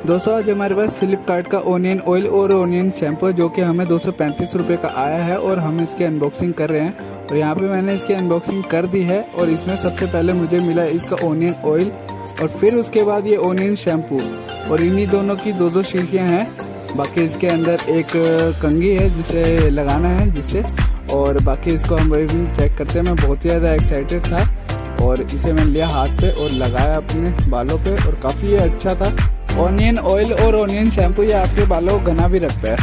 दोस्तों आज हमारे पास फ्लिपकार्ट का ओनियन ऑयल और ओनियन शैम्पू है जो कि हमें 235 रुपये का आया है और हम इसकी अनबॉक्सिंग कर रहे हैं। और यहाँ पे मैंने इसकी अनबॉक्सिंग कर दी है और इसमें सबसे पहले मुझे मिला इसका ओनियन ऑयल और फिर उसके बाद ये ओनियन शैम्पू और इन्हीं दोनों की दो दो शीशियाँ हैं। बाकी इसके अंदर एक कंघी है जिसे लगाना है जिससे, और बाकी इसको हम चेक करते हैं। मैं बहुत ही ज़्यादा एक्साइटेड था और इसे मैंने लिया हाथ पे और लगाया अपने बालों पे और काफ़ी ये अच्छा था। ओनियन ऑयल और ओनियन शैम्पू ये आपके बालों को घना भी रखता है।